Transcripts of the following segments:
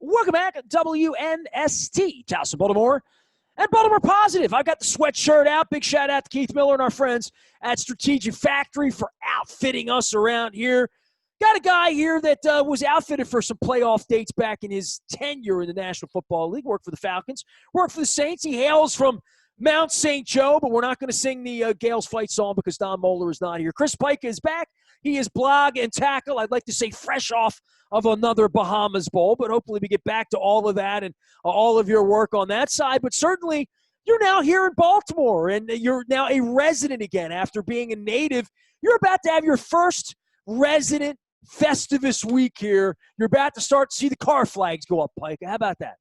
Welcome back to WNST, Towson, Baltimore, and Baltimore Positive. I've got the sweatshirt out. Big shout out to Keith Miller and our friends at Strategic Factory for outfitting us around here. Got a guy here that was outfitted for some playoff dates back in his tenure in the National Football League. Worked for the Falcons, worked for the Saints. He hails from Mount St. Joe, but we're not going to sing the Gales fight song because Don Moeller is not here. Chris Pika is back. He is blog and tackle. I'd like to say fresh off of another Bahamas Bowl, but hopefully we get back to all of that and all of your work on that side. But certainly you're now here in Baltimore, and you're now a resident again after being a native. You're about to have your first resident Festivus week here. You're about to start to see the car flags go up, Pike. How about that?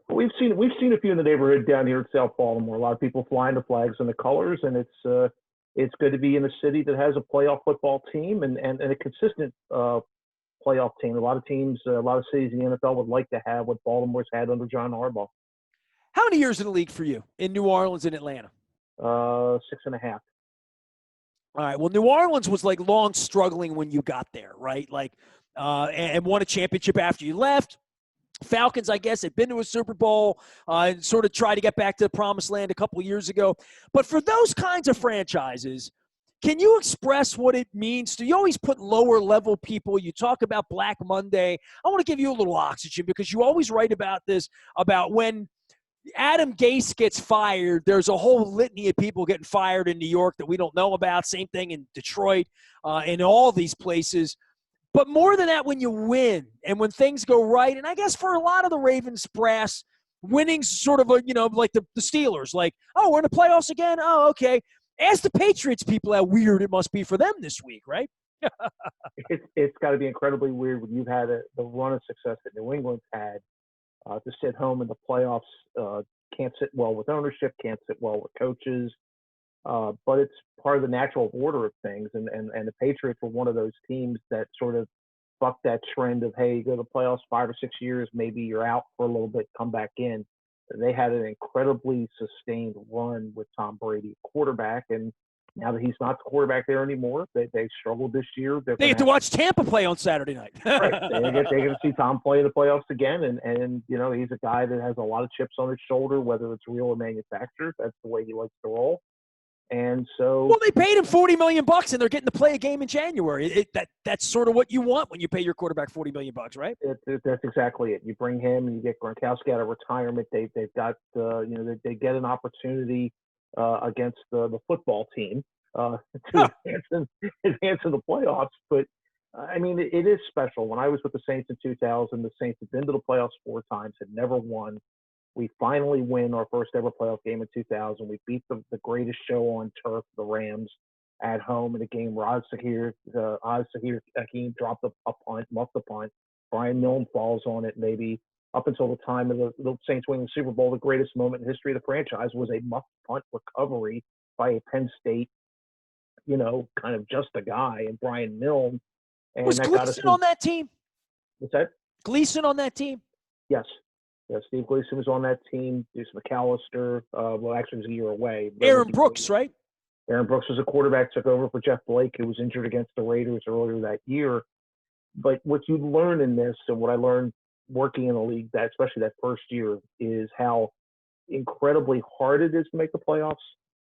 We've seen a few in the neighborhood down here in South Baltimore. A lot of people flying the flags and the colors, and it's good to be in a city that has a playoff football team and a consistent playoff team. A lot of teams, a lot of cities in the NFL would like to have what Baltimore's had under John Harbaugh. How many years in the league for you in New Orleans and Atlanta? 6.5. All right. Well, New Orleans was like long struggling when you got there, right? Like, and won a championship after you left. Falcons, I guess, had been to a Super Bowl and sort of tried to get back to the promised land a couple of years ago. But for those kinds of franchises, can you express what it means to – you always put lower-level people. You talk about Black Monday. I want to give you a little oxygen because you always write about this, about when Adam Gase gets fired, there's a whole litany of people getting fired in New York that we don't know about. Same thing in Detroit, in all these places. But more than that, when you win and when things go right, and I guess for a lot of the Ravens brass, winning's sort of, like the Steelers. Like, oh, we're in the playoffs again? Oh, okay. Ask the Patriots people how weird it must be for them this week, right? It's got to be incredibly weird when you've had the run of success that New England's had to sit home in the playoffs. Can't sit well with ownership, can't sit well with coaches. But it's part of the natural order of things. And the Patriots were one of those teams that sort of bucked that trend of, hey, you go to the playoffs 5 or 6 years, maybe you're out for a little bit, come back in. They had an incredibly sustained run with Tom Brady, quarterback. And now that he's not the quarterback there anymore, they struggled this year. They get to watch Tampa play on Saturday night. Right. They get to see Tom play in the playoffs again. And he's a guy that has a lot of chips on his shoulder, whether it's real or manufactured. That's the way he likes to roll. And so, well, they paid him $40 million, and they're getting to play a game in January. That's sort of what you want when you pay your quarterback $40 million, right? That's exactly it. You bring him, and you get Gronkowski out of retirement. They've got they get an opportunity against the football team to advance in the playoffs. But I mean, it is special. When I was with the Saints in 2000, the Saints had been to the playoffs 4 times, had never won. We finally win our first ever playoff game in 2000. We beat the greatest show on turf, the Rams, at home in a game where Oz Hakeem dropped a punt, muffed the punt. Brian Milne falls on it. Maybe up until the time of the Saints winning the Super Bowl, the greatest moment in the history of the franchise was a muffed punt recovery by a Penn State, kind of just a guy, and Brian Milne. And was Gleason on that team? What's that? Gleason on that team? Yes. Yeah, Steve Gleason was on that team. Deuce McAllister. Actually, it was a year away. Aaron Brooks, right? Aaron Brooks was a quarterback, took over for Jeff Blake, who was injured against the Raiders earlier that year. But what you learn in this, and what I learned working in the league, that especially that first year, is how incredibly hard it is to make the playoffs,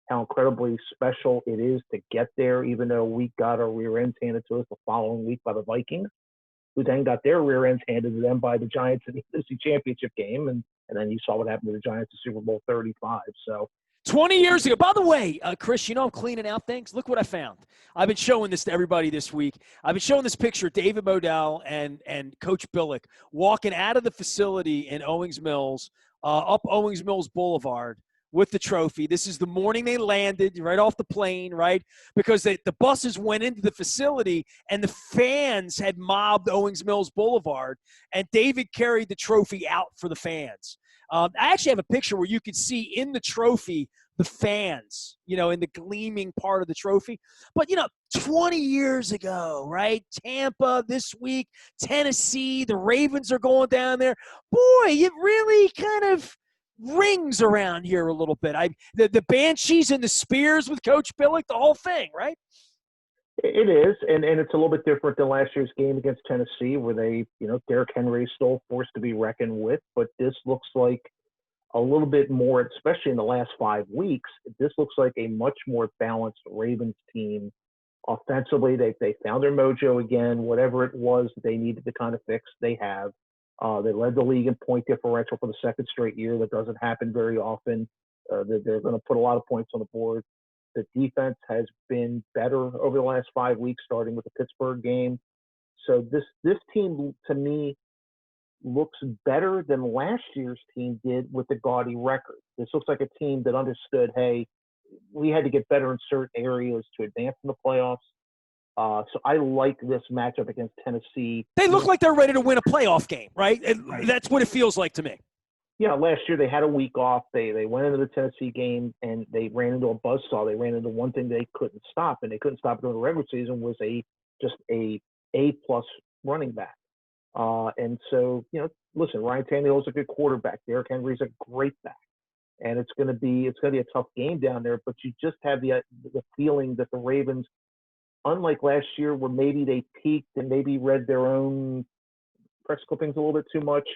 how incredibly special it is to get there, even though we got our rear ends handed to us the following week by the Vikings, who then got their rear ends handed to them by the Giants in the NFC Championship game. And then you saw what happened to the Giants in Super Bowl 35. So 20 years ago. By the way, Chris, I'm cleaning out things. Look what I found. I've been showing this to everybody this week. I've been showing this picture of David Modell and Coach Billick walking out of the facility in Owings Mills, up Owings Mills Boulevard with the trophy. This is the morning they landed, right off the plane, right? Because the buses went into the facility and the fans had mobbed Owings Mills Boulevard, and David carried the trophy out for the fans. I actually have a picture where you could see in the trophy the fans, in the gleaming part of the trophy. But, 20 years ago, right? Tampa this week, Tennessee, the Ravens are going down there. Boy, it really kind of rings around here a little bit. The Banshees and the Spears with Coach Billick, the whole thing, right? It is, and it's a little bit different than last year's game against Tennessee, where Derrick Henry is still forced to be reckoned with. But this looks like a little bit more, especially in the last 5 weeks. This looks like a much more balanced Ravens team. Offensively, they found their mojo again. Whatever it was that they needed to kind of fix, they have. They led the league in point differential for the second straight year. That doesn't happen very often. They're going to put a lot of points on the board. The defense has been better over the last 5 weeks, starting with the Pittsburgh game. So this team, to me, looks better than last year's team did with the gaudy record. This looks like a team that understood, hey, we had to get better in certain areas to advance in the playoffs. So I like this matchup against Tennessee. They look like they're ready to win a playoff game, right? Right. That's what it feels like to me. Yeah, last year they had a week off. They went into the Tennessee game and they ran into a buzzsaw. They ran into one thing they couldn't stop, and they couldn't stop during the regular season was just a plus running back. And so listen, Ryan Tannehill's a good quarterback. Derrick Henry's a great back, and it's going to be a tough game down there. But you just have the feeling that the Ravens, unlike last year, where maybe they peaked and maybe read their own press clippings a little bit too much.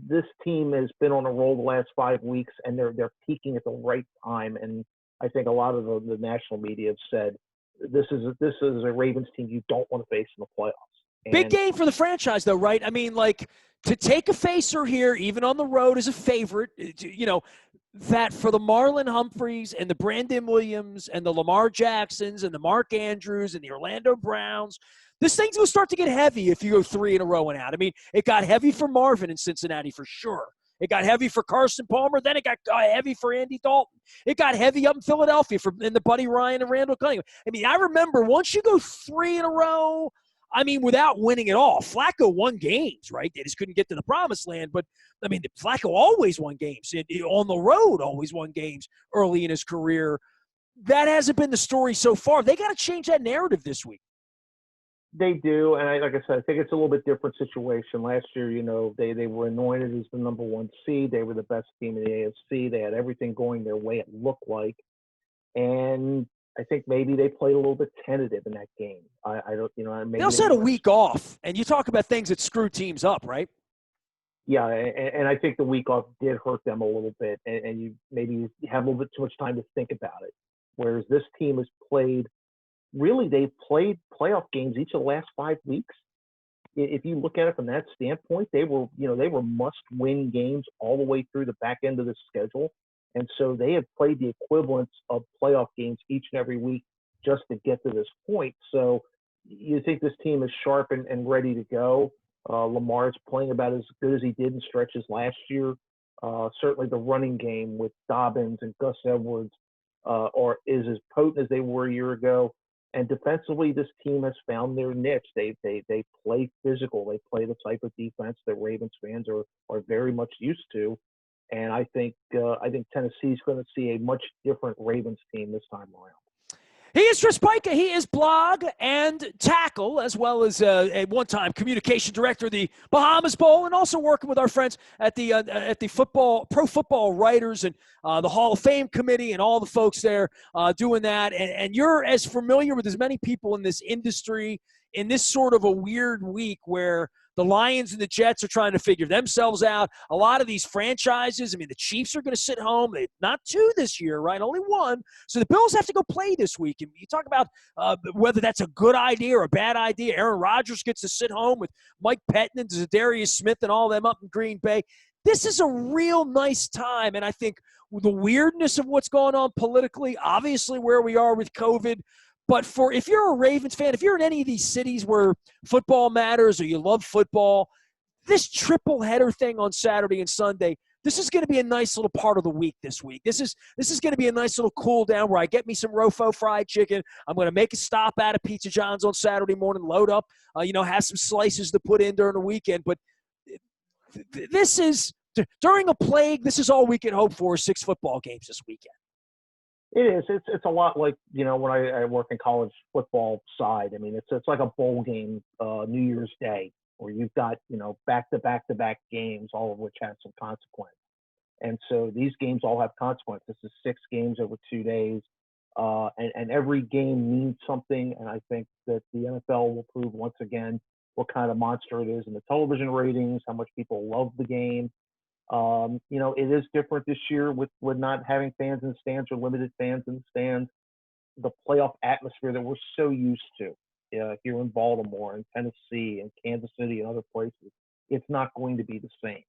This team has been on a roll the last 5 weeks, and they're peaking at the right time. And I think a lot of the national media have said this is a Ravens team you don't want to face in the playoffs. Big game for the franchise, though, right? I mean, like, to take a facer here, even on the road, is a favorite. That for the Marlon Humphreys and the Brandon Williams and the Lamar Jacksons and the Mark Andrews and the Orlando Browns, this thing's going to start to get heavy if you go 3 in a row and out. I mean, it got heavy for Marvin in Cincinnati for sure. It got heavy for Carson Palmer. Then it got heavy for Andy Dalton. It got heavy up in Philadelphia in the Buddy Ryan and Randall Cunningham. I mean, I remember once you go 3 in a row, I mean, without winning it all. Flacco won games, right? They just couldn't get to the promised land. But, I mean, Flacco always won games. On the road, always won games early in his career. That hasn't been the story so far. They got to change that narrative this week. They do, and like I said, I think it's a little bit different situation. Last year, they were anointed as the number 1 seed. They were the best team in the AFC. They had everything going their way, it looked like. And I think maybe they played a little bit tentative in that game. I don't, maybe they also had a week off, and you talk about things that screw teams up, right? Yeah, and I think the week off did hurt them a little bit, and you maybe have a little bit too much time to think about it. Whereas this team has played, really, they've played playoff games each of the last 5 weeks. If you look at it from that standpoint, they were must-win games all the way through the back end of the schedule. And so they have played the equivalents of playoff games each and every week just to get to this point. So you think this team is sharp and ready to go. Lamar's playing about as good as he did in stretches last year. Certainly the running game with Dobbins and Gus Edwards is as potent as they were a year ago. And defensively, this team has found their niche. They play physical. They play the type of defense that Ravens fans are very much used to. And I think Tennessee's going to see a much different Ravens team this time around. He is Tris Pika. He is blog and tackle, as well as a one-time communication director of the Bahamas Bowl, and also working with our friends at the Pro Football Writers and the Hall of Fame Committee and all the folks there doing that. And you're as familiar with as many people in this industry in this sort of a weird week where the Lions and the Jets are trying to figure themselves out. A lot of these franchises, I mean, the Chiefs are going to sit home. Not 2 this year, right? Only 1. So the Bills have to go play this week. And you talk about whether that's a good idea or a bad idea. Aaron Rodgers gets to sit home with Mike Pettin and Zadarius Smith and all them up in Green Bay. This is a real nice time. And I think the weirdness of what's going on politically, obviously where we are with COVID, but if you're a Ravens fan, if you're in any of these cities where football matters or you love football, this triple header thing on Saturday and Sunday, this is going to be a nice little part of the week this week. This is going to be a nice little cool down where I get me some Rofo fried chicken. I'm going to make a stop at a Pizza John's on Saturday morning, load up, have some slices to put in during the weekend. But this is, during a plague, this is all we can hope for, 6 football games this weekend. It is. It's a lot like, when I work in college football side. I mean, it's like a bowl game, New Year's Day, where you've got, back-to-back-to-back games, all of which have some consequence. And so these games all have consequences. This is 6 games over 2 days. and every game means something. And I think that the NFL will prove once again what kind of monster it is in the television ratings, how much people love the game. It is different this year with not having fans in the stands or limited fans in the stands. The playoff atmosphere that we're so used to here in Baltimore and Tennessee and Kansas City and other places, it's not going to be the same.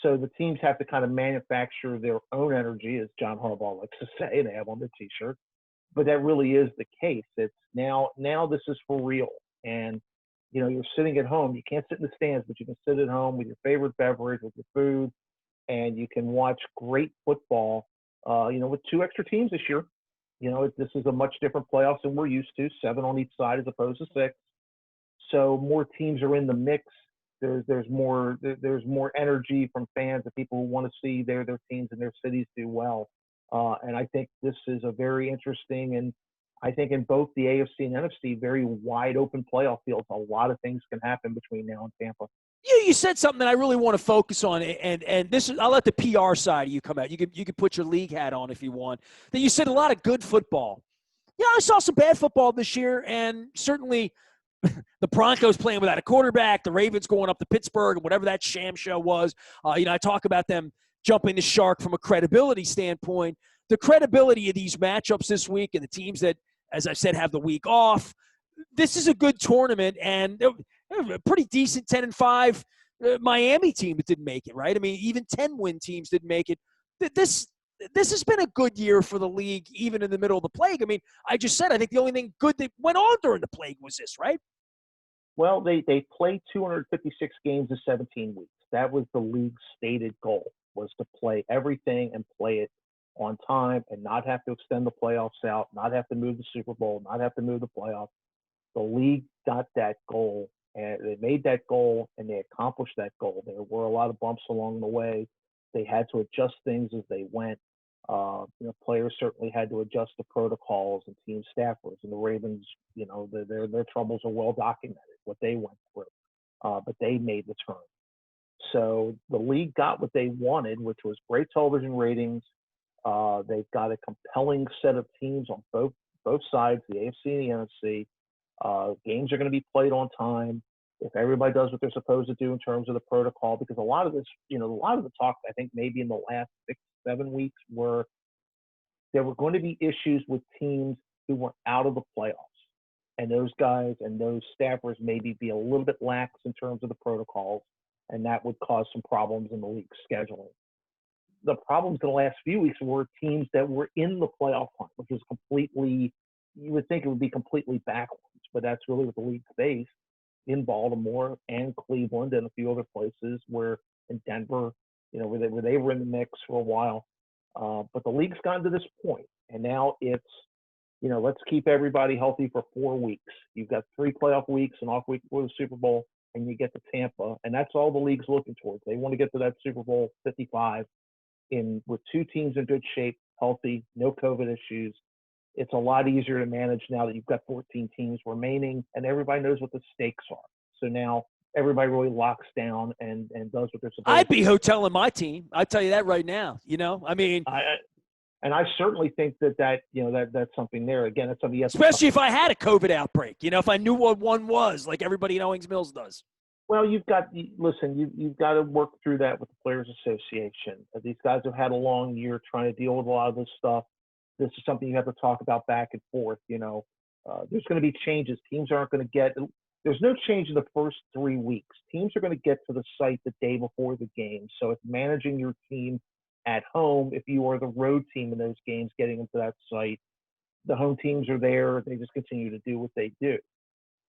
So the teams have to kind of manufacture their own energy, as John Harbaugh likes to say. They have on their T-shirt, but that really is the case. It's now this is for real, and you're sitting at home. You can't sit in the stands, but you can sit at home with your favorite beverage, with your food, and you can watch great football. With two extra teams this year. This is a much different playoffs than we're used to, 7 on each side as opposed to 6. So more teams are in the mix. There's more energy from fans and people who want to see their teams and their cities do well. And I think this is a very interesting, and I think in both the AFC and NFC, very wide open playoff fields. A lot of things can happen between now and Tampa. You said something that I really want to focus on, and this is, I'll let the PR side of you come out. You can put your league hat on if you want. That you said a lot of good football. Yeah, I saw some bad football this year, and certainly the Broncos playing without a quarterback, the Ravens going up to Pittsburgh, and whatever that sham show was. I talk about them jumping the shark from a credibility standpoint. The credibility of these matchups this week and the teams that, as I said, have the week off. This is a good tournament, and a pretty decent 10-5 Miami team that didn't make it, right? I mean, even 10-win teams didn't make it. This has been a good year for the league, even in the middle of the plague. I mean, I just said I think the only thing good that went on during the plague was this, right? Well, they played 256 games in 17 weeks. That was the league's stated goal, was to play everything and play it on time and not have to extend the playoffs out, not have to move the Super Bowl, not have to move the playoffs. The league got that goal, and they made that goal, and they accomplished that goal. There were a lot of bumps along the way. They had to adjust things as they went. Players certainly had to adjust the protocols and team staffers. And the Ravens, their troubles are well documented, what they went through. But they made the turn. So the league got what they wanted, which was great television ratings. They've got a compelling set of teams on both sides, the AFC and the NFC. Games are going to be played on time if everybody does what they're supposed to do in terms of the protocol, because a lot of this, a lot of the talk, I think maybe in the last 6-7 weeks, were there were going to be issues with teams who were out of the playoffs, and those guys and those staffers maybe be a little bit lax in terms of the protocols, and that would cause some problems in the league scheduling. The problems in the last few weeks were teams that were in the playoff hunt, which was completely, you would think it would be completely backwards, but that's really what the league faced in Baltimore and Cleveland and a few other places where in Denver, where they were in the mix for a while. But the league's gotten to this point, and now it's, let's keep everybody healthy for 4 weeks. You've got 3 playoff weeks, an off week before the Super Bowl, and you get to Tampa, and that's all the league's looking towards. They want to get to that Super Bowl 55 with 2 teams in good shape, healthy, no COVID issues. It's a lot easier to manage now that you've got 14 teams remaining and everybody knows what the stakes are. So now everybody really locks down and does what they're supposed to. I'd be hoteling my team. I tell you that right now. I mean, I certainly think that's something there. Again, it's something you have especially if I had a COVID outbreak. If I knew what one was, like everybody in Owings Mills does. Well, you've got to work through that with the Players Association. These guys have had a long year trying to deal with a lot of this stuff. This is something you have to talk about back and forth. There's going to be changes. Teams aren't going to get. There's no change in the first 3 weeks. Teams are going to get to the site the day before the game. So it's managing your team at home. If you are the road team in those games, getting into that site, the home teams are there. They just continue to do what they do.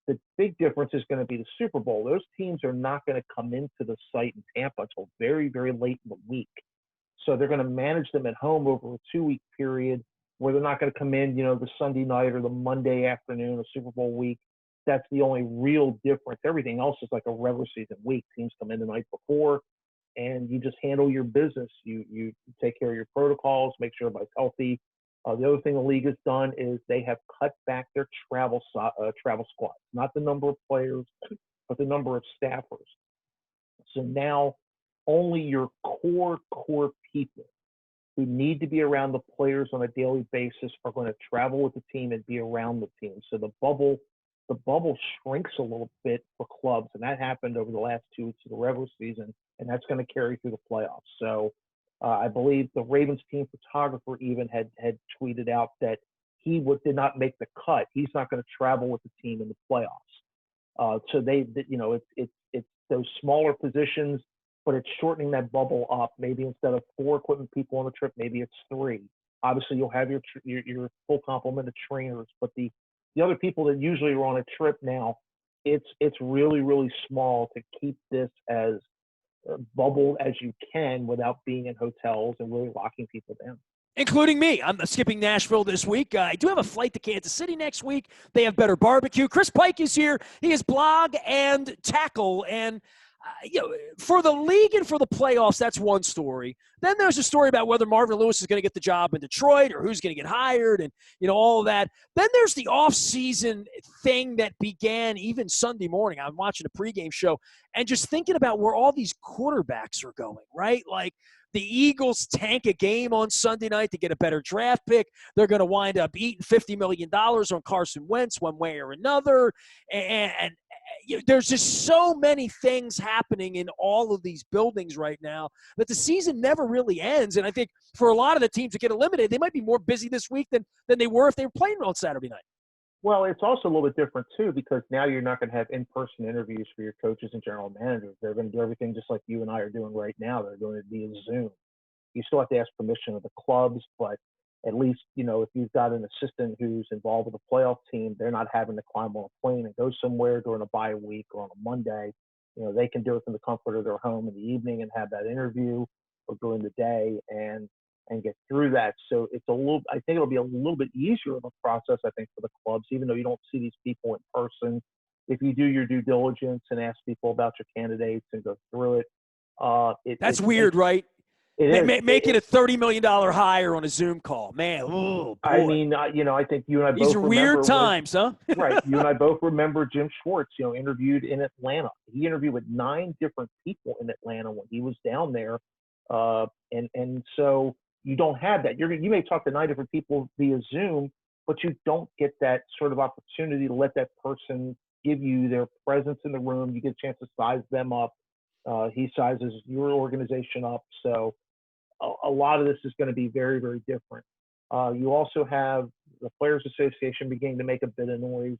The big difference is going to be the Super Bowl. Those teams are not going to come into the site in Tampa until very, very late in the week. So they're going to manage them at home over a 2-week period where they're not going to come in, the Sunday night or the Monday afternoon of Super Bowl week. That's the only real difference. Everything else is like a regular season week. Teams come in the night before, and you just handle your business. You take care of your protocols, make sure everybody's healthy. The other thing the league has done is they have cut back their travel squads, not the number of players, but the number of staffers. So now only your core people who need to be around the players on a daily basis are going to travel with the team and be around the team. So the bubble shrinks a little bit for clubs, and that happened over the last 2 weeks of the regular season, and that's going to carry through the playoffs. So I believe the Ravens team photographer even had tweeted out that he did not make the cut. He's not going to travel with the team in the playoffs. So it's those smaller positions, but it's shortening that bubble up. Maybe instead of 4 equipment people on the trip, maybe it's 3. Obviously, you'll have your full complement of trainers, but the other people that usually are on a trip now, it's really, really small to keep this as bubbled as you can without being in hotels and really locking people down. Including me. I'm skipping Nashville this week. I do have a flight to Kansas City next week. They have better barbecue. Chris Pike is here. He is blog and tackle. And, for the league and for the playoffs, that's one story. Then there's a story about whether Marvin Lewis is going to get the job in Detroit or who's going to get hired and, all of that. Then there's the offseason thing that began even Sunday morning. I'm watching a pregame show and just thinking about where all these quarterbacks are going, right? Like, the Eagles tank a game on Sunday night to get a better draft pick. They're going to wind up eating $50 million on Carson Wentz one way or another. And there's just so many things happening in all of these buildings right now that the season never really ends. And I think for a lot of the teams that get eliminated, they might be more busy this week than they were if they were playing on Saturday night. Well, it's also a little bit different, too, because now you're not going to have in-person interviews for your coaches and general managers. They're going to do everything just like you and I are doing right now. They're going to be a Zoom. You still have to ask permission of the clubs, but at least, if you've got an assistant who's involved with a playoff team, they're not having to climb on a plane and go somewhere during a bye week or on a Monday. They can do it from the comfort of their home in the evening and have that interview or during the day and get through that. So I think it'll be a little bit easier of a process, I think, for the clubs, even though you don't see these people in person. If you do your due diligence and ask people about your candidates and go through it. That's weird, right? Make it a $30 million hire on a Zoom call. Man, oh, boy. I mean, I think you and I both These are weird times, huh? Right. You and I both remember Jim Schwartz, interviewed in Atlanta. He interviewed with 9 different people in Atlanta when he was down there. And so you don't have that. You may talk to 9 different people via Zoom, but you don't get that sort of opportunity to let that person give you their presence in the room. You get a chance to size them up. He sizes your organization up. So a lot of this is going to be very, very different. You also have the Players Association beginning to make a bit of noise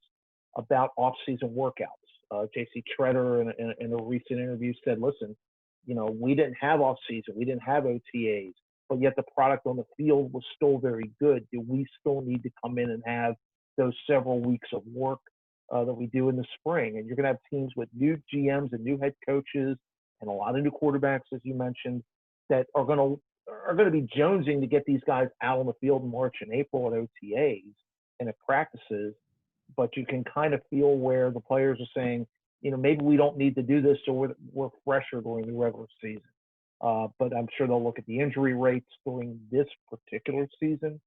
about off-season workouts. J.C. Treader in a recent interview said, listen, we didn't have off-season. We didn't have OTAs, but yet the product on the field was still very good. Do we still need to come in and have those several weeks of work that we do in the spring? And you're going to have teams with new GMs and new head coaches and a lot of new quarterbacks, as you mentioned, that are going to be jonesing to get these guys out on the field in March and April at OTAs and at practices. But you can kind of feel where the players are saying, maybe we don't need to do this, so we're fresher during the regular season. But I'm sure they'll look at the injury rates during this particular season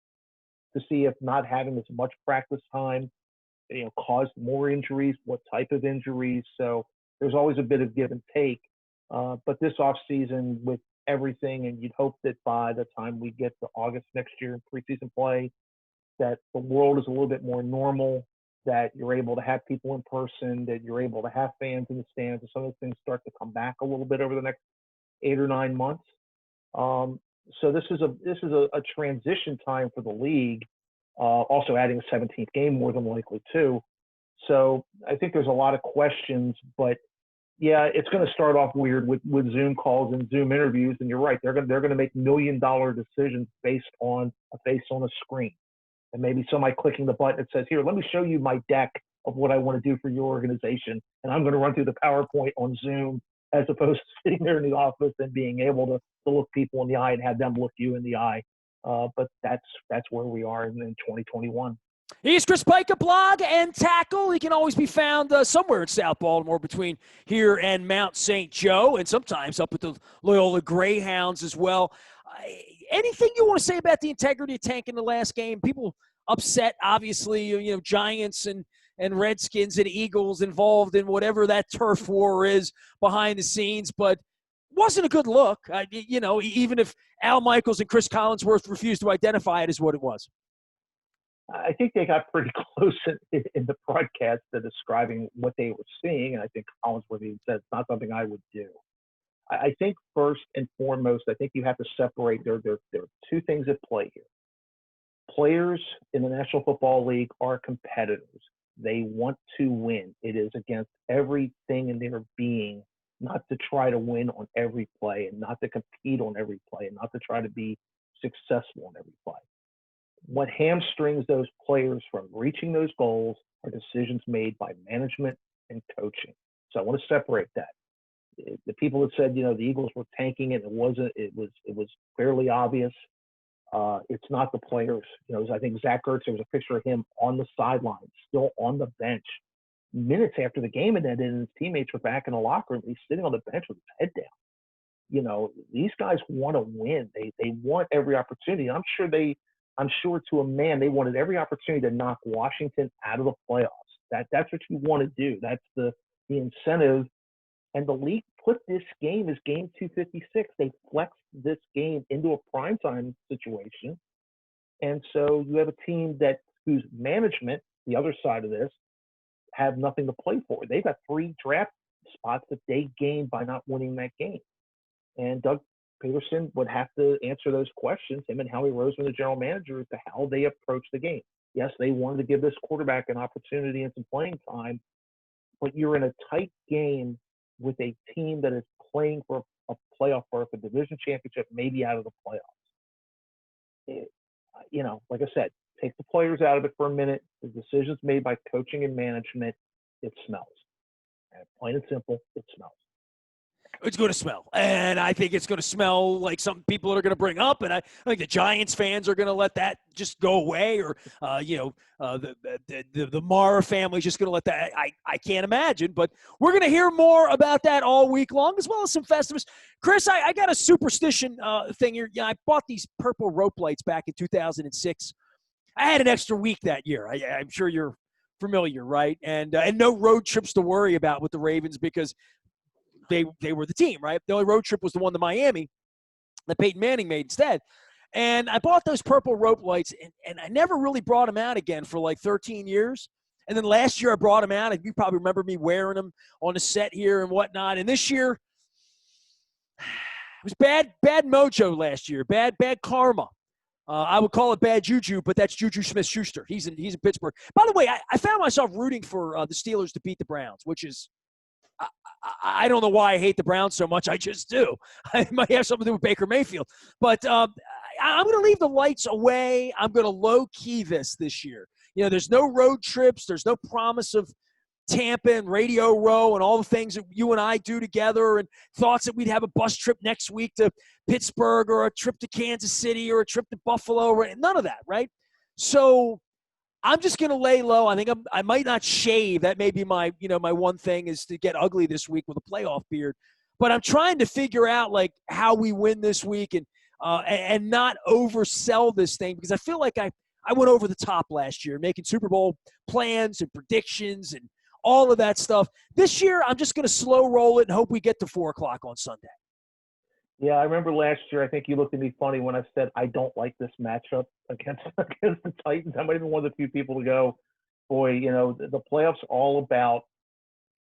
to see if not having as much practice time, caused more injuries, what type of injuries. So there's always a bit of give and take. But this offseason with everything, and you'd hope that by the time we get to August next year in preseason play, that the world is a little bit more normal, that you're able to have people in person, that you're able to have fans in the stands, and some of those things start to come back a little bit over the next 8 or 9 months. So this is a transition time for the league, also adding a 17th game more than likely too. So I think there's a lot of questions, but yeah, it's going to start off weird with Zoom calls and Zoom interviews. And you're right, they're going to make $1 million decisions based on a face on a screen, and maybe somebody clicking the button that says, "Here, let me show you my deck of what I want to do for your organization," and I'm going to run through the PowerPoint on Zoom, as opposed to sitting there in the office and being able to look people in the eye and have them look you in the eye. But that's where we are in 2021. He's Chris Pike, a blog and tackle. He can always be found somewhere in South Baltimore between here and Mount St. Joe, and sometimes up with the Loyola Greyhounds as well. Anything you want to say about the integrity of Tank in the last game? People upset, obviously, Giants and Redskins and Eagles involved in whatever that turf war is behind the scenes. But wasn't a good look. Even if Al Michaels and Chris Collinsworth refused to identify it as what it was. I think they got pretty close in the broadcast to describing what they were seeing, and I think Collinsworth even said it's not something I would do. I think first and foremost, I think you have to separate. There are two things at play here. Players in the National Football League are competitors. They want to win. It is against everything in their being not to try to win on every play and not to compete on every play and not to try to be successful on every play. What hamstrings those players from reaching those goals are decisions made by management and coaching. So I want to separate that. The people that said, the Eagles were tanking it, it was fairly obvious. It's not the players. I think Zach Ertz, there was a picture of him on the sideline, still on the bench, minutes after the game ended, and his teammates were back in the locker room. He's sitting on the bench with his head down. These guys want to win. They want every opportunity. I'm sure to a man, they wanted every opportunity to knock Washington out of the playoffs. That's what you want to do. That's the incentive. And the league put this game as game 256. They flexed this game into a primetime situation. And so you have a team whose management, the other side of this, have nothing to play for. They've got 3 draft spots that they gained by not winning that game. And Doug Peterson would have to answer those questions, him and Howie Roseman, the general manager, as to how they approach the game. Yes, they wanted to give this quarterback an opportunity and some playing time, but you're in a tight game with a team that is playing for a playoff berth, a division championship, maybe out of the playoffs. Like I said, take the players out of it for a minute. The decisions made by coaching and management, it smells. And plain and simple, it smells. It's going to smell. And I think it's going to smell like some people are going to bring up. And I think the Giants fans are going to let that just go away. Or, the Mara family is just going to let that. I can't imagine. But we're going to hear more about that all week long, as well as some Festivus. Chris, I got a superstition thing here. I bought these purple rope lights back in 2006. I had an extra week that year. I'm sure you're familiar, right? And no road trips to worry about with the Ravens because they were the team, right? The only road trip was the one to Miami that Peyton Manning made instead. And I bought those purple rope lights, and I never really brought them out again for like 13 years. And then last year I brought them out, and you probably remember me wearing them on the set here and whatnot. And this year, it was bad mojo last year, bad karma. I would call it bad juju, but that's Juju Smith-Schuster. He's in Pittsburgh. By the way, I found myself rooting for the Steelers to beat the Browns, which is I don't know why I hate the Browns so much. I just do. It might have something to do with Baker Mayfield. But I'm going to leave the lights away. I'm going to low-key this year. There's no road trips. There's no promise of Tampa and Radio Row and all the things that you and I do together and thoughts that we'd have a bus trip next week to Pittsburgh or a trip to Kansas City or a trip to Buffalo. None of that, right? So I'm just going to lay low. I think I might not shave. That may be my one thing is to get ugly this week with a playoff beard. But I'm trying to figure out like how we win this week and not oversell this thing because I feel like I went over the top last year making Super Bowl plans and predictions and all of that stuff. This year, I'm just going to slow roll it and hope we get to 4 o'clock on Sunday. Yeah, I remember last year, I think you looked at me funny when I said I don't like this matchup against the Titans. I might have been one of the few people to go, boy, the playoffs are all about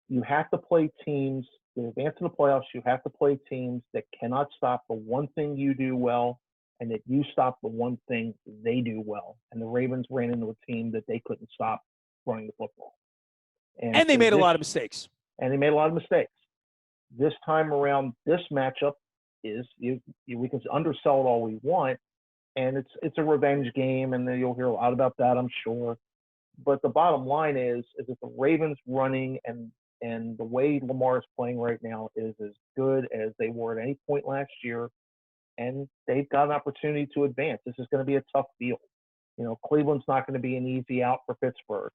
you have to play teams. To advance in the playoffs, you have to play teams that cannot stop the one thing you do well and that you stop the one thing they do well. And the Ravens ran into a team that they couldn't stop running the football. And they made a lot of mistakes. This time around, this matchup is we can undersell it all we want, and it's a revenge game, and you'll hear a lot about that, I'm sure. But the bottom line is that the Ravens running and the way Lamar is playing right now is as good as they were at any point last year, and they've got an opportunity to advance. This is going to be a tough field. Cleveland's not going to be an easy out for Pittsburgh.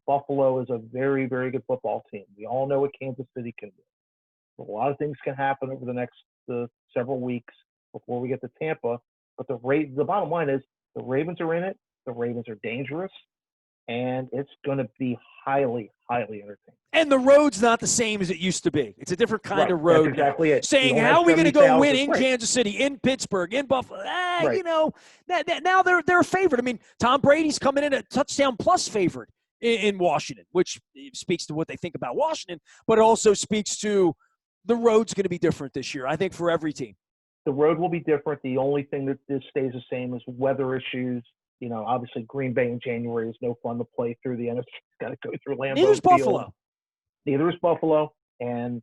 Buffalo is a very, very good football team. We all know what Kansas City can do. So a lot of things can happen over the next several weeks before we get to Tampa. But the bottom line is the Ravens are in it. The Ravens are dangerous. and it's going to be highly, highly entertaining. And the road's not the same as it used to be. It's a different kind Right. of That's road exactly now. it. Saying, how are we going to go win in right. Kansas City, in Pittsburgh, in Buffalo? Right. You know, now they're a favorite. I mean, Tom Brady's coming in a touchdown plus favorite in Washington, which speaks to what they think about Washington, but it also speaks to the road's going to be different this year, I think, for every team. The road will be different. The only thing that stays the same is weather issues. You know, obviously Green Bay in January is no fun to play through. The NFC got to go through Lambeau Neither's Field. Buffalo. Neither is Buffalo. And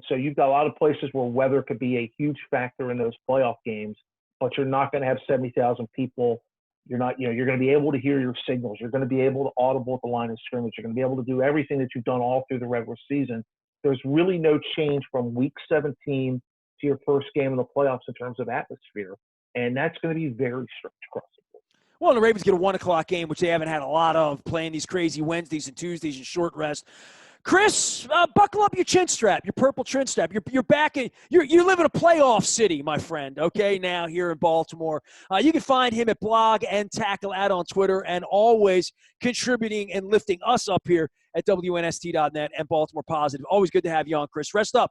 so you've got a lot of places where weather could be a huge factor in those playoff games, but you're not going to have 70,000 people. You're not, you know, you're going to be able to hear your signals. You're going to be able to audible at the line of scrimmage. You're going to be able to do everything that you've done all through the regular season. There's really no change from week 17 to your first game in the playoffs in terms of atmosphere. And that's going to be very strict across the board. Well, the Ravens get a 1 o'clock game, which they haven't had a lot of, playing these crazy Wednesdays and Tuesdays and short rest. Chris, buckle up your chin strap, your purple chin strap. You're back in. You live in a playoff city, my friend. Okay, now here in Baltimore, you can find him at Blog and Tackle out on Twitter, and always contributing and lifting us up here at WNST.net and Baltimore Positive. Always good to have you on, Chris. Rest up.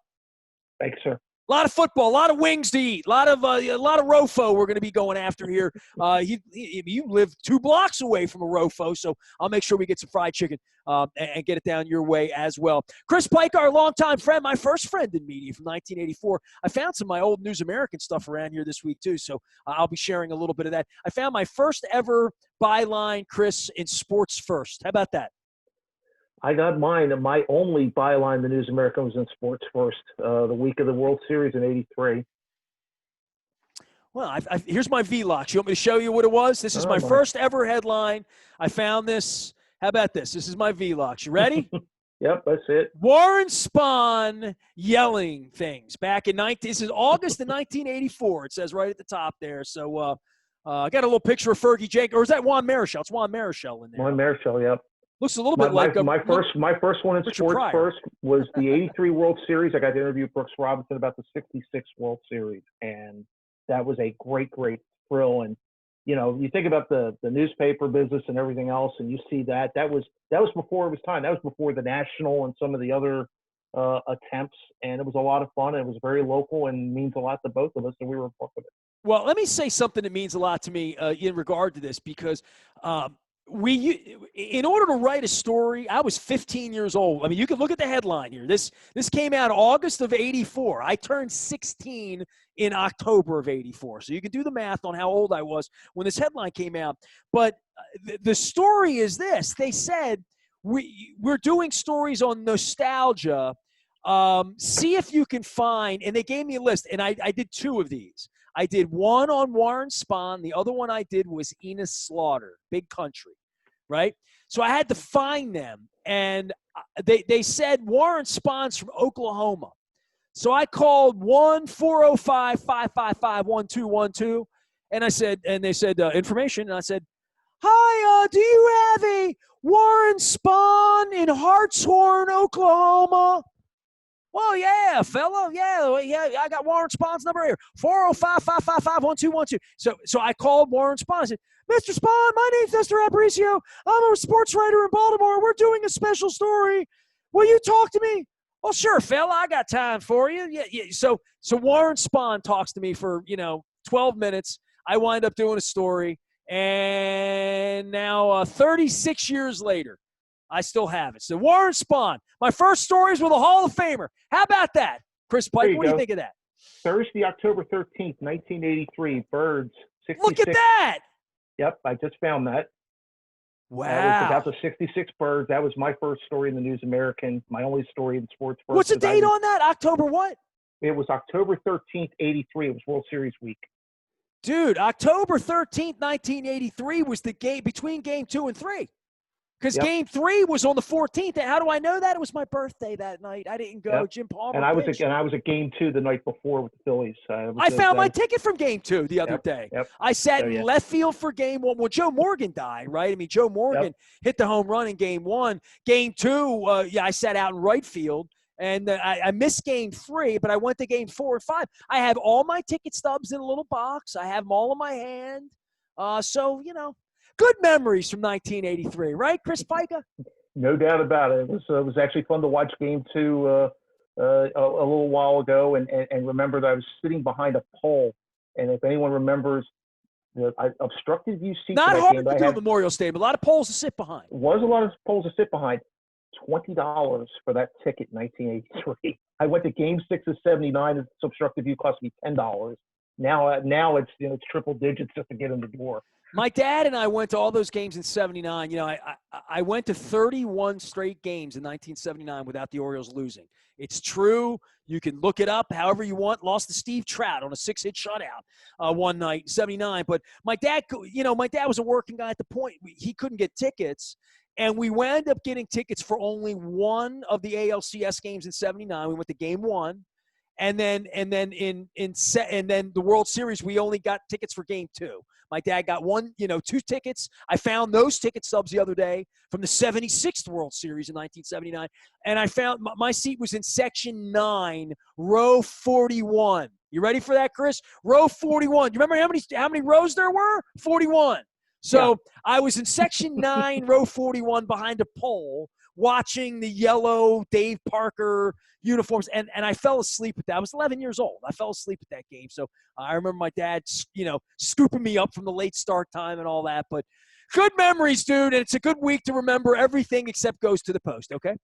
Thanks, sir. A lot of football, a lot of wings to eat, a lot of Rofo we're going to be going after here. You live 2 blocks away from a Rofo, so I'll make sure we get some fried chicken and get it down your way as well. Chris Pike, our longtime friend, my first friend in media from 1984. I found some of my old News American stuff around here this week too, so I'll be sharing a little bit of that. I found my first ever byline, Chris, in Sports First. How about that? I got mine. My only byline, the News American, was in Sports First, the week of the World Series in '83. Well, here's my VLOX. You want me to show you what it was? This is my first ever headline. I found this. How about this? This is my VLOX. You ready? Yep, that's it. Warren Spahn yelling things back in this is August of 1984. It says right at the top there. So I got a little picture of Fergie Jenkins, or is that Juan Marichal? It's Juan Marichal in there. Juan Marichal, yep. Looks a little bit like my first one in Richard Sports Pryor. First was the '83 World Series. I got to interview Brooks Robinson about the '66 World Series, and that was a great thrill. And you know, you think about the newspaper business and everything else, and you see that was before it was time. That was before the National and some of the other attempts, and it was a lot of fun. And it was very local and means a lot to both of us, and we were part of it. Well, let me say something that means a lot to me in regard to this, because in order to write a story, I was 15 years old. I mean, you can look at the headline here. This came out August of '84. I turned 16 in October of '84. So you can do the math on how old I was when this headline came out. But the story is this. They said, we're doing stories on nostalgia. See if you can find, and they gave me a list, and I did 2 of these. I did one on Warren Spahn. The other one I did was Enos Slaughter, Big Country, right? So I had to find them. And they said Warren Spahn's from Oklahoma. So I called 1-405-555-1212. And I said, and they said, information. And I said, hi, do you have a Warren Spahn in Hartshorn, Oklahoma? Well, yeah, fella. Yeah, I got Warren Spahn's number here. 405-555-1212. So I called Warren Spahn. I said, Mr. Spahn, my name's Nestor Aparicio. I'm a sports writer in Baltimore. We're doing a special story. Will you talk to me? Well, sure, fella. I got time for you. Yeah. So Warren Spahn talks to me for, 12 minutes. I wind up doing a story. And now 36 years later, I still have it. So Warren Spahn, my first stories with a Hall of Famer. How about that, Chris Pike? What do you think of that? Thursday, October 13th, 1983, Birds, 66. Look at that. Yep, I just found that. Wow. That was about the 66 Birds. That was my first story in the News American, my only story in Sports First. What's the date on that? October what? It was October 13th, 83. It was World Series week. Dude, October 13th, 1983 was the game between game 2 and 3. Because game 3 was on the 14th. And how do I know that? It was my birthday that night. I didn't go. Yep. Jim Palmer. And I was at game 2 the night before with the Phillies. I found my ticket from game 2 the other day. Yep. I sat in left field for game 1. Well, Joe Morgan died, right? I mean, Joe Morgan hit the home run in game 1. Game 2, I sat out in right field. And I missed game 3, but I went to game 4 and 5. I have all my ticket stubs in a little box. I have them all in my hand. Good memories from 1983, right, Chris Pika? No doubt about it. It was actually fun to watch Game 2 a little while ago, and remember that I was sitting behind a pole, and if anyone remembers, I obstructed view seat Not for that hard game. to But do I at had Memorial Stadium. A lot of poles to sit behind. was a lot of poles to sit behind. $20 for that ticket in 1983. I went to Game 6 of '79. This obstructive view cost me $10. Now it's it's triple digits just to get in the door. My dad and I went to all those games in '79. You know, I went to 31 straight games in 1979 without the Orioles losing. It's true. You can look it up however you want. Lost to Steve Trout on a 6-hit shutout one night in '79. But my dad was a working guy at the point. He couldn't get tickets. And we wound up getting tickets for only one of the ALCS games in '79. We went to Game 1. And then the World Series, we only got tickets for Game 2. My dad got two tickets. I found those ticket stubs the other day from the 76th World Series in 1979, and I found my seat was in section 9, row 41. You ready for that, Chris? Row 41. You remember how many rows there were? 41. So yeah. I was in section 9, row 41, behind a pole, watching the yellow Dave Parker uniforms, and I fell asleep at that. I was 11 years old. I fell asleep at that game. So I remember my dad, scooping me up from the late start time and all that. But good memories, dude, and it's a good week to remember everything except goes to the post, okay?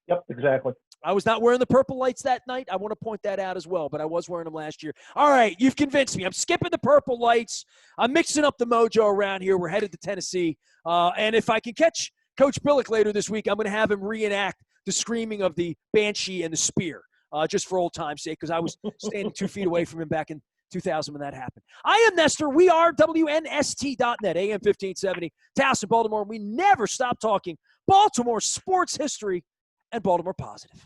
Yep, exactly. I was not wearing the purple lights that night. I want to point that out as well, but I was wearing them last year. All right, you've convinced me. I'm skipping the purple lights. I'm mixing up the mojo around here. We're headed to Tennessee. And if I can catch Coach Billick later this week, I'm going to have him reenact the screaming of the banshee and the spear, just for old time's sake, because I was standing 2 feet away from him back in 2000 when that happened. I am Nestor. We are WNST.net, AM 1570, Towson, Baltimore. We never stop talking Baltimore sports history and Baltimore positive.